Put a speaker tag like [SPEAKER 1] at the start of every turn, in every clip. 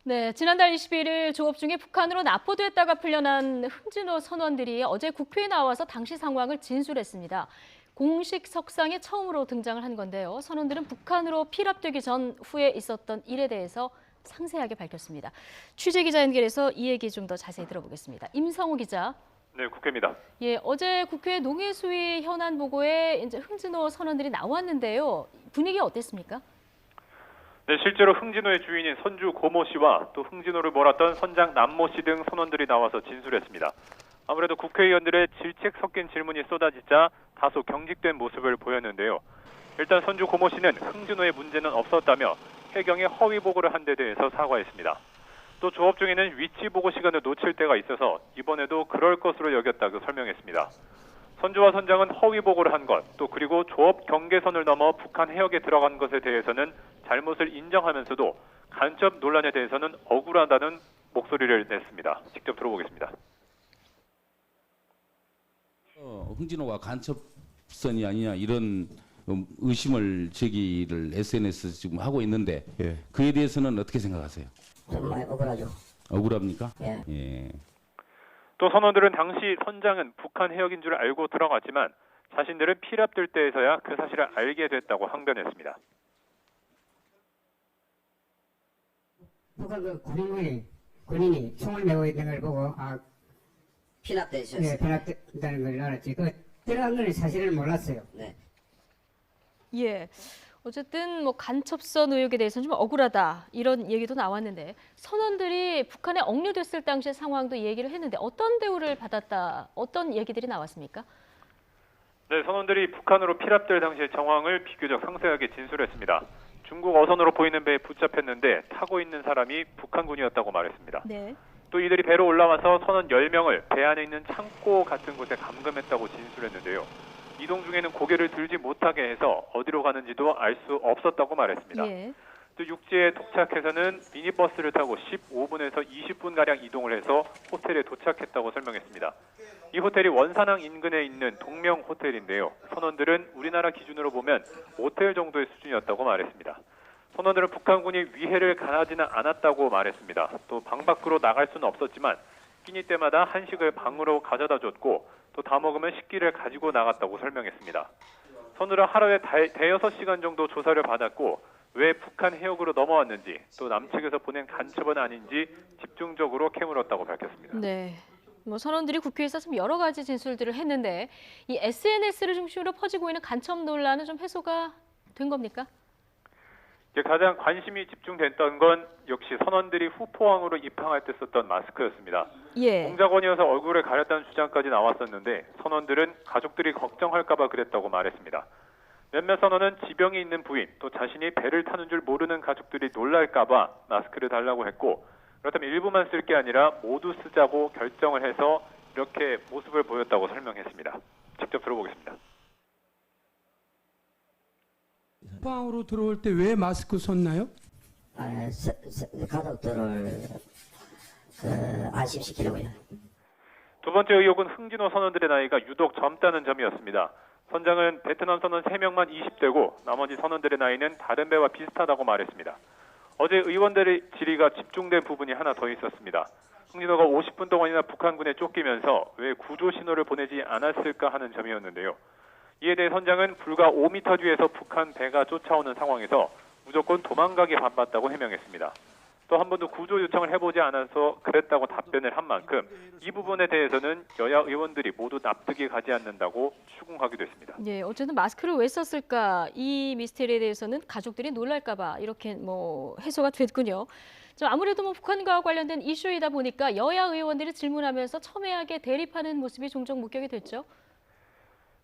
[SPEAKER 1] 네, 지난달 21일 조업 중에 북한으로 납포됐다가 풀려난 흥진호 선원들이 어제 국회에 나와서 당시 상황을 진술했습니다. 공식 석상에 처음으로 등장을 한 건데요. 선원들은 북한으로 피랍되기 전 후에 있었던 일에 대해서 상세하게 밝혔습니다. 취재 기자 연결해서 이 얘기 좀 더 자세히 들어보겠습니다. 임성우 기자.
[SPEAKER 2] 네, 국회입니다.
[SPEAKER 1] 예, 어제 국회 농해수위 현안 보고에 이제 흥진호 선원들이 나왔는데요. 분위기 어땠습니까?
[SPEAKER 2] 네, 실제로 흥진호의 주인인 선주 고모 씨와 또 흥진호를 몰았던 선장 남모 씨 등 선원들이 나와서 진술했습니다. 아무래도 국회의원들의 질책 섞인 질문이 쏟아지자 다소 경직된 모습을 보였는데요. 일단 선주 고모 씨는 흥진호의 문제는 없었다며 해경에 허위 보고를 한 데 대해서 사과했습니다. 또 조업 중에는 위치 보고 시간을 놓칠 때가 있어서 이번에도 그럴 것으로 여겼다고 설명했습니다. 선주와 선장은 허위 보고를 한 것, 또 그리고 조업 경계선을 넘어 북한 해역에 들어간 것에 대해서는 잘못을 인정하면서도 간첩 논란에 대해서는 억울하다는 목소리를 냈습니다. 직접 들어보겠습니다.
[SPEAKER 3] 흥진호가 간첩선이 아니냐 이런 의심을 제기를 SNS에서 지금 하고 있는데 그에 대해서는 어떻게 생각하세요?
[SPEAKER 4] 좀 많이 억울하죠.
[SPEAKER 3] 억울합니까?
[SPEAKER 4] 예.
[SPEAKER 3] 예.
[SPEAKER 2] 또 선원들은 당시 선장은 북한 해역인 줄 알고 들어갔지만 자신들은 피랍될 때에서야 그 사실을 알게 됐다고 항변했습니다.
[SPEAKER 4] 북한 그 군인이 총을 메고 있는 걸 보고
[SPEAKER 5] 피납되셨어요.
[SPEAKER 4] 네, 변압된다는 걸 알았지. 그 들어간 걸 사실을 몰랐어요.
[SPEAKER 5] 네.
[SPEAKER 1] 예. 어쨌든 뭐 간첩선 의혹에 대해서는 좀 억울하다 이런 얘기도 나왔는데 선원들이 북한에 억류됐을 당시의 상황도 얘기를 했는데 어떤 대우를 받았다, 어떤 얘기들이 나왔습니까?
[SPEAKER 2] 네, 선원들이 북한으로 피랍될 당시의 정황을 비교적 상세하게 진술했습니다. 중국 어선으로 보이는 배에 붙잡혔는데 타고 있는 사람이 북한군이었다고 말했습니다.
[SPEAKER 1] 네.
[SPEAKER 2] 또 이들이 배로 올라와서 선원 10명을 배 안에 있는 창고 같은 곳에 감금했다고 진술했는데요. 이동 중에는 고개를 들지 못하게 해서 어디로 가는지도 알 수 없었다고 말했습니다.
[SPEAKER 1] 예.
[SPEAKER 2] 또 육지에 도착해서는 미니버스를 타고 15분에서 20분가량 이동을 해서 호텔에 도착했다고 설명했습니다. 이 호텔이 원산항 인근에 있는 동명 호텔인데요. 선원들은 우리나라 기준으로 보면 모텔 정도의 수준이었다고 말했습니다. 선원들은 북한군이 위해를 가하지는 않았다고 말했습니다. 또 방 밖으로 나갈 수는 없었지만 끼니 때마다 한식을 방으로 가져다 줬고 또 다 먹으면 식기를 가지고 나갔다고 설명했습니다. 선우는 하루에 대여섯 시간 정도 조사를 받았고 왜 북한 해역으로 넘어왔는지 또 남측에서 보낸 간첩은 아닌지 집중적으로 캐물었다고 밝혔습니다.
[SPEAKER 1] 네. 뭐 선원들이 국회에서 좀 여러 가지 진술들을 했는데 이 SNS를 중심으로 퍼지고 있는 간첩 논란은 좀 해소가 된 겁니까?
[SPEAKER 2] 가장 관심이 집중됐던 건 역시 선원들이 후포항으로 입항할 때 썼던 마스크였습니다.
[SPEAKER 1] 예.
[SPEAKER 2] 공작원이어서 얼굴을 가렸다는 주장까지 나왔었는데 선원들은 가족들이 걱정할까 봐 그랬다고 말했습니다. 몇몇 선원은 지병이 있는 부인, 또 자신이 배를 타는 줄 모르는 가족들이 놀랄까 봐 마스크를 달라고 했고 그렇다면 일부만 쓸 게 아니라 모두 쓰자고 결정을 해서 이렇게 모습을 보였다고 설명했습니다. 직접 들어보겠습니다.
[SPEAKER 6] 포항으로 들어올 때 왜 마스크 썼나요?
[SPEAKER 4] 가족들을 안심시키려고요.
[SPEAKER 2] 두 번째 의혹은 흥진호 선원들의 나이가 유독 젊다는 점이었습니다. 선장은 베트남 선원 3명만 20대고 나머지 선원들의 나이는 다른 배와 비슷하다고 말했습니다. 어제 의원들의 질의가 집중된 부분이 하나 더 있었습니다. 흥진호가 50분 동안이나 북한군에 쫓기면서 왜 구조 신호를 보내지 않았을까 하는 점이었는데요. 이에 대해 선장은 불과 5m 뒤에서 북한 배가 쫓아오는 상황에서 무조건 도망가게 바빴다고 해명했습니다. 또 한 번도 구조 요청을 해보지 않아서 그랬다고 답변을 한 만큼 이 부분에 대해서는 여야 의원들이 모두 납득이 가지 않는다고 추궁하기도 했습니다.
[SPEAKER 1] 예, 어쨌든 마스크를 왜 썼을까 이 미스테리에 대해서는 가족들이 놀랄까 봐 이렇게 뭐 해소가 됐군요. 좀 아무래도 뭐 북한과 관련된 이슈이다 보니까 여야 의원들이 질문하면서 첨예하게 대립하는 모습이 종종 목격이 됐죠.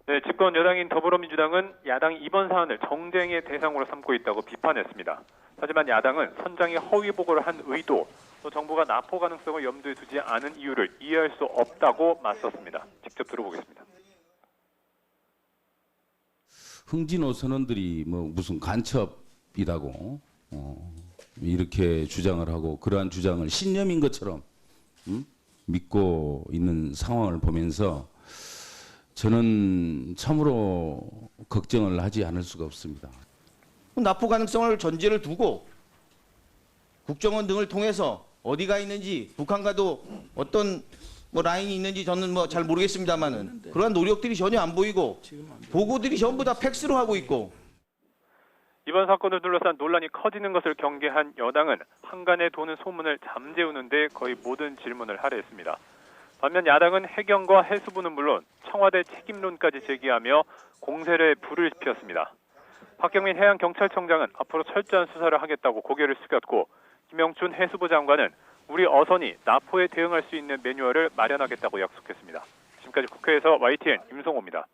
[SPEAKER 2] 네, 집권 여당인 더불어민주당은 야당이 이번 사안을 정쟁의 대상으로 삼고 있다고 비판했습니다. 하지만 야당은 선장이 허위 보고를 한 의도, 또 정부가 납포 가능성을 염두에 두지 않은 이유를 이해할 수 없다고 맞섰습니다. 직접 들어보겠습니다.
[SPEAKER 3] 흥진호 선원들이 뭐 무슨 간첩이라고 이렇게 주장을 하고 그러한 주장을 신념인 것처럼 믿고 있는 상황을 보면서 저는 참으로 걱정을 하지 않을 수가 없습니다.
[SPEAKER 7] 납포 가능성을 전제를 두고 국정원 등을 통해서 어디가 있는지 북한과도 어떤 뭐 라인이 있는지 저는 뭐 잘 모르겠습니다만은 그러한 노력들이 전혀 안 보이고 보고들이 전부 다 팩스로 하고 있고.
[SPEAKER 2] 이번 사건을 둘러싼 논란이 커지는 것을 경계한 여당은 한간에 도는 소문을 잠재우는 데 거의 모든 질문을 할애했습니다. 반면 야당은 해경과 해수부는 물론 청와대 책임론까지 제기하며 공세에 불을 피웠습니다. 박경민 해양경찰청장은 앞으로 철저한 수사를 하겠다고 고개를 숙였고 김영춘 해수부 장관은 우리 어선이 나포에 대응할 수 있는 매뉴얼을 마련하겠다고 약속했습니다. 지금까지 국회에서 YTN 임성호입니다.